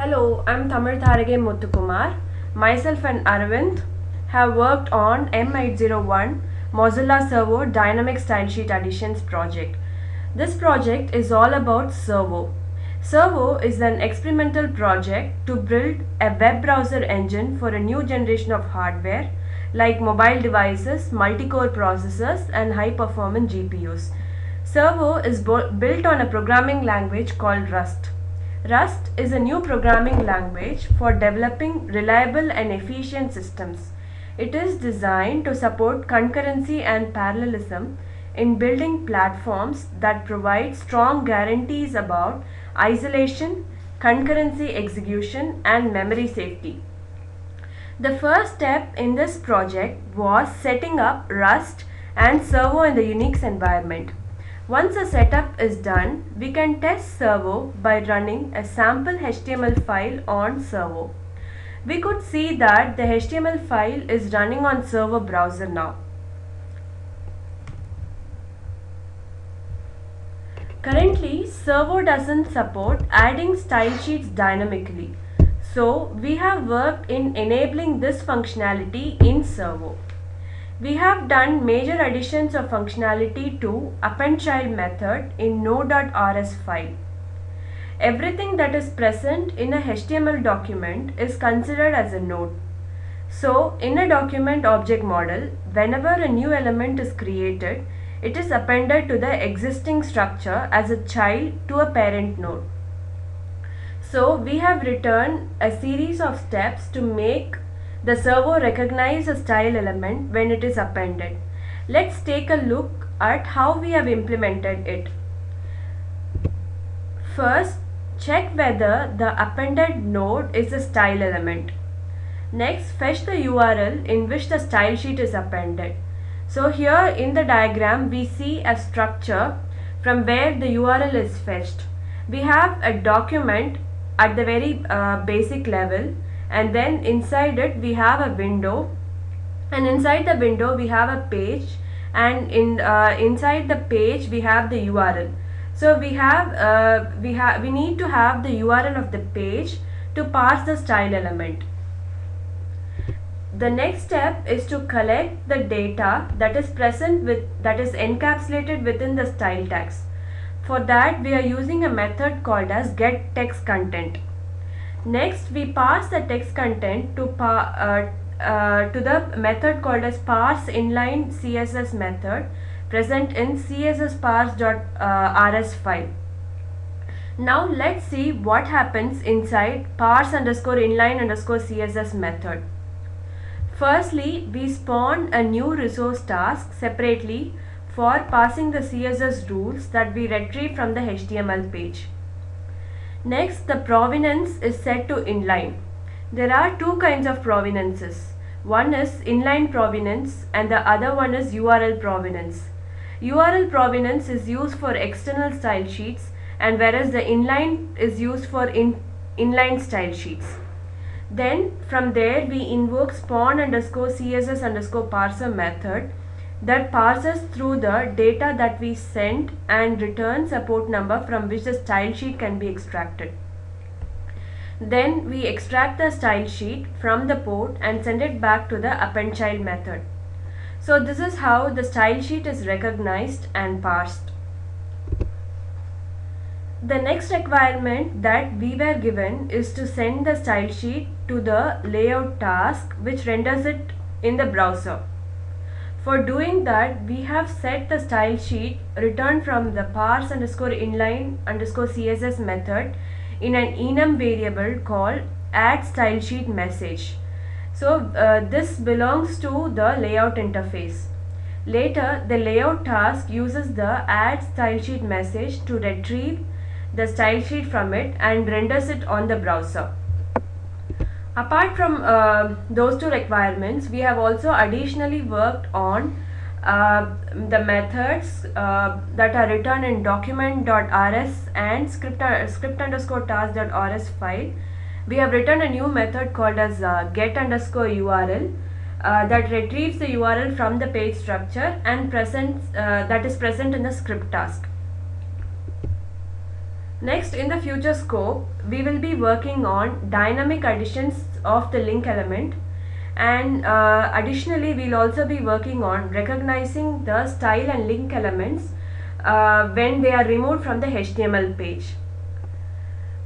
Hello, I'm Tamil Tharage Muthukumar. Myself and Arvind have worked on M801 Mozilla Servo Dynamic Style Sheet Additions project. This project is all about Servo. Servo is an experimental project to build a web browser engine for a new generation of hardware like mobile devices, multi-core processors and high-performance GPUs. Servo is built on a programming language called Rust. Rust is a new programming language for developing reliable and efficient systems. It is designed to support concurrency and parallelism in building platforms that provide strong guarantees about isolation, concurrency execution, and memory safety. The first step in this project was setting up Rust and Servo in the Unix environment. Once the setup is done, we can test Servo by running a sample HTML file on Servo. We could see that the HTML file is running on Servo browser now. Currently, Servo doesn't support adding style sheets dynamically. So, we have worked in enabling this functionality in Servo. We have done major additions of functionality to append_child method in node.rs file. Everything that is present in a HTML document is considered as a node. So, in a document object model, whenever a new element is created, it is appended to the existing structure as a child to a parent node. So, we have written a series of steps to make the Servo recognize a style element when it is appended. Let's take a look at how we have implemented it. First, check whether the appended node is a style element. Next, fetch the URL in which the style sheet is appended. So here in the diagram we see a structure from where the URL is fetched. We have a document at the very basic level, and then inside it we have a window, and inside the window we have a page, and inside the page we have the URL. So we need to have the URL of the page to parse the style element. The next step is to collect the data that is encapsulated within the style tags. For that we are using a method called as getTextContent. Next, we pass the text content to the method called as parseInline CSS method present in cssparse.rs file. Now let's see what happens inside parse_inline_css method. Firstly, we spawn a new resource task separately for passing the CSS rules that we retrieve from the HTML page. Next, the provenance is set to inline. There are two kinds of provenances. One is inline provenance and the other one is URL provenance. URL provenance is used for external style sheets, and whereas the inline is used for inline style sheets. Then from there we invoke spawn_css_parser method that parses through the data that we sent and returns a port number from which the style sheet can be extracted. Then we extract the style sheet from the port and send it back to the append_child method. So this is how the style sheet is recognized and parsed. The next requirement that we were given is to send the style sheet to the layout task, which renders it in the browser. For doing that, we have set the style sheet returned from the parse_inline_css method in an enum variable called add_stylesheet_message. So this belongs to the layout interface. Later, the layout task uses the add_stylesheet_message to retrieve the style sheet from it and renders it on the browser. Apart from those two requirements, we have also additionally worked on the methods that are written in document.rs and script_task.rs file. We have written a new method called as get_URL that retrieves the URL from the page structure and that is present in the script task. Next, in the future scope, we will be working on dynamic additions of the link element, and additionally we'll also be working on recognizing the style and link elements when they are removed from the HTML page.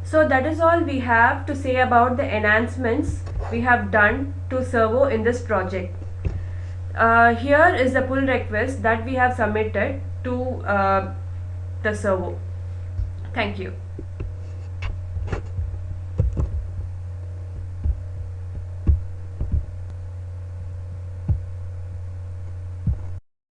So that is all we have to say about the enhancements we have done to Servo in this project. Here is the pull request that we have submitted to the Servo. Thank you.